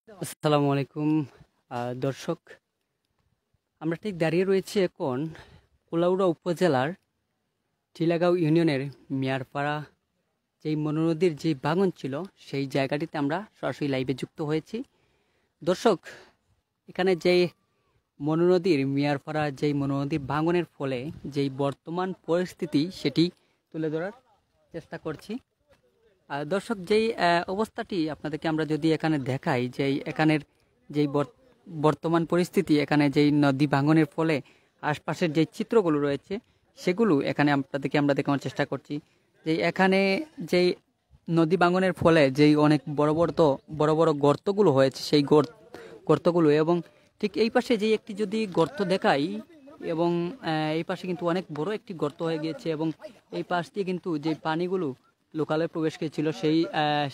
আসসালামু আলাইকুম দর্শক, আমরা ঠিক দাঁড়িয়ে রয়েছি এখন কুলাউড়া উপজেলার টিলাগাঁও ইউনিয়নের মিয়ারপাড়া যেই মনোনদীর যে ভাঙন ছিল সেই জায়গাটিতে আমরা সরাসরি লাইভে যুক্ত হয়েছি। দর্শক, এখানে যেই মনোনদীর মিয়ারপাড়া যেই মনোনদীর ভাঙনের ফলে যেই বর্তমান পরিস্থিতি সেটি তুলে ধরার চেষ্টা করছি। দর্শক, যেই অবস্থাটি আপনাদেরকে আমরা যদি এখানে দেখাই, যেই এখানের যেই বর্তমান পরিস্থিতি, এখানে যেই নদী ভাঙনের ফলে আশপাশের যেই চিত্রগুলো রয়েছে সেগুলো এখানে আপনাদেরকে আমরা দেখানোর চেষ্টা করছি। যে এখানে যেই নদী ভাঙনের ফলে যেই অনেক বড় বড় গর্তগুলো হয়েছে সেই গর্তগুলো, এবং ঠিক এই পাশে যেই একটি যদি গর্ত দেখাই, এবং এই পাশে কিন্তু অনেক বড় একটি গর্ত হয়ে গিয়েছে, এবং এই পাশ দিয়ে কিন্তু যে পানিগুলো লোকালে প্রবেশ করেছিল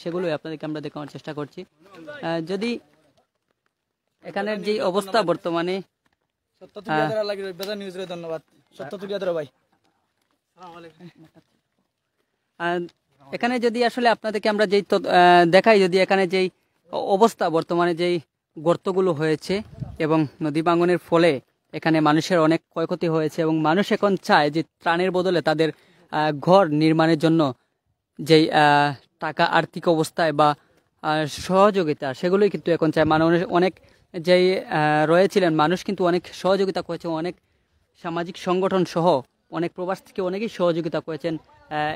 সেগুলো আপনাদেরকে আমরা দেখানোর চেষ্টা করছি। যদি এখানের যে অবস্থা বর্তমানে, ধন্যবাদ ভাই। এখানে যদি আসলে আপনাদেরকে আমরা যেই দেখাই, যদি এখানে যেই অবস্থা বর্তমানে যেই গর্তগুলো হয়েছে এবং নদী ভাঙনের ফলে এখানে মানুষের অনেক ক্ষয়ক্ষতি হয়েছে, এবং মানুষ এখন চায় যে ত্রাণের বদলে তাদের ঘর নির্মাণের জন্য যেই টাকা আর্থিক অবস্থায় বা সহযোগিতা সেগুলোই কিন্তু এখন চায়। মানুষ অনেক যেই রয়েছিলেন, মানুষ কিন্তু অনেক সহযোগিতা করেছে, অনেক সামাজিক সংগঠন সহ অনেক প্রবাস থেকে অনেকেই সহযোগিতা করেছেন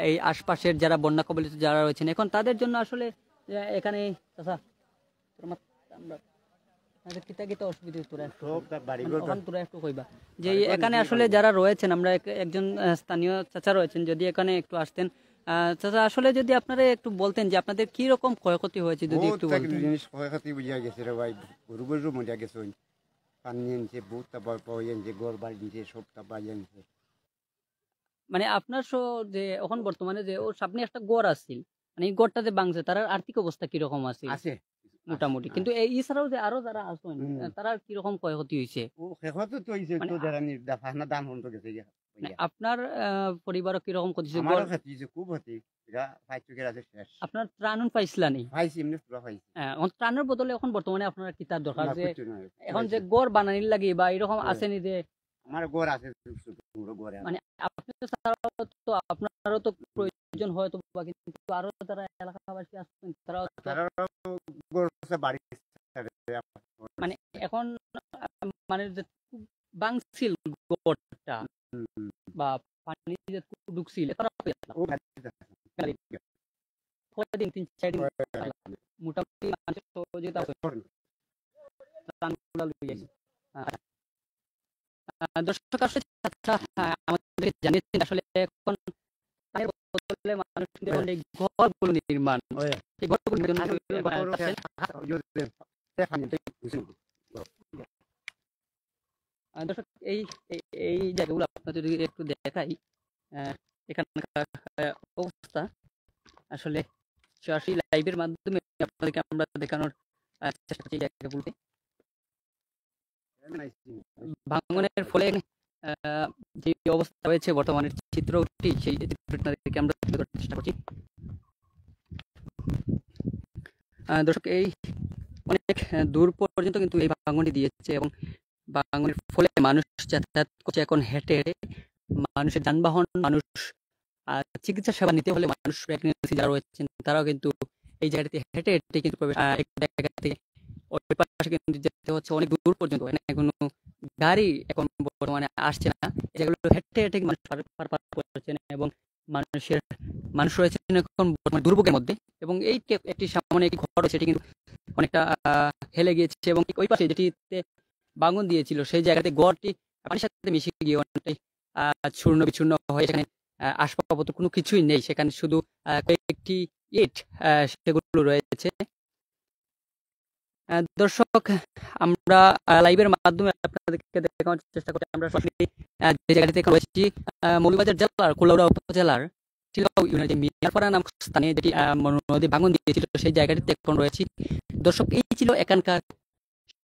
এই আশপাশের যারা বন্যা কবলিত যারা রয়েছেন। এখন তাদের জন্য আসলে এখানে যে এখানে আসলে যারা রয়েছেন, আমরা একজন স্থানীয় চাচা রয়েছেন, যদি এখানে একটু আসতেন। চাচা, আসলে যদি আপনারা একটু বলতেন যে আপনাদের কি রকম ক্ষয়ক্ষতি হয়েছে, যদি একটু বলতেন। জিনিস ক্ষয়ক্ষতি বুঝিয়া গেছে রে ভাই, গরু মরিয়া গেছে, পানি আনছে, বহুত তারপর আনছে, ঘর বাড়ি নিছে, সব তারপর আনছে। মানে আপনার যে এখন বর্তমানে যে ওর সামনে একটা গড় আসছিল, মানে এই গড়টা যে ভাঙছে তার আর্থিক অবস্থা কিরকম আছে? মোটামুটি, কিন্তু এই ছাড়াও যে আরো যারা আছেন তারা কিরকম ক্ষয়ক্ষতি হয়েছে? আপনার পরিবারও কিরকম ক্ষতি হয়েছে? খুব ক্ষতি, আপনার ত্রাণ পাইছিলা নি? ত্রাণের বদলে এখন বর্তমানে আপনার কি তার দরকার, যে এখন যে গড় বানানির লাগে বা এরকম আসেনি যে আমার গড় আছে, মানে আপনি তো আপনারও তো প্রয়োজন হয়, তো কিন্তু আরো যারা এলাকাবাসী আছেন তারাও মানে এখন মানে যে বাংছিল গড়টা বা পানি যে ঢুকছিল তারা কয়দিন 3-4 দিন মোটামুটি মানুষের সহযোগিতা দর্শক আসলে আমাদের জানিয়েছেন আসলে এখন মানুষ ঘরগুলো নির্মাণ, এই ঘরগুলো দর্শক এই এই জায়গাগুলো আপনাদের যদি একটু দেখাই, এখানকার অবস্থা আসলে সরাসরি লাইভের মাধ্যমে আপনাদেরকে আমরা দেখানোর চেষ্টা করছি। জায়গাগুলোতে ভাঙনের ফলে যে অবস্থা হয়েছে বর্তমানের চিত্রটি, সেই চিত্রটিকে আমরা চেষ্টা করছি। দর্শক, এই অনেক দূর পর্যন্ত কিন্তু এই ভাঙনটি দিয়েছে, এবং ভাঙনের ফলে মানুষ যাতায়াত করছে এখন হেঁটে হেঁটে। মানুষের যানবাহন, মানুষ চিকিৎসা সেবা নিতে হলে মানুষ প্রেগনেন্সি যারা রয়েছেন তারাও কিন্তু এই জায়গাটিতে হেঁটে হেঁটে কিন্তু এক জায়গা থেকে ওই পাশে কিন্তু যেতে হচ্ছে অনেক দূর পর্যন্ত। এখানে কোনো গাড়ি এখন বর্তমানে আসছে না, যেগুলো হেঁটে হেঁটে মানুষ পার করছেন, এবং মানুষ রয়েছেন এখন বর্তমানে দুর্ভোগের মধ্যে। এবং এই একটি সামনে একটি ঘর রয়েছে, সেটি কিন্তু অনেকটা হেলে গিয়েছে, এবং ওই পাশে যেটিতে ভাঙন দিয়েছিল সেই জায়গাতে গড়টি পানির সাথে মিশে গিয়ে অনেকটাই চূর্ণ বিচূর্ণ হয়ে, সেখানে আসবাবপত্র কোনো কিছুই নেই, সেখানে শুধু কয়েকটি ইট সেগুলো রয়েছে। দর্শক, আমরা লাইভের মাধ্যমে আপনাদেরকে দেখানোর চেষ্টা করছি। আমরা সরাসরি যে জায়গা থেকে রয়েছি মৌলভীবাজার জেলার কুলাউড়া উপজেলার টিলাগাঁও ইউনিয়নের যে মিয়ারপাড়া নামক স্থানে যেটি নদী ভাঙন দিয়েছিল সেই জায়গাটিতে এখন রয়েছি। দর্শক, এই ছিল এখানকার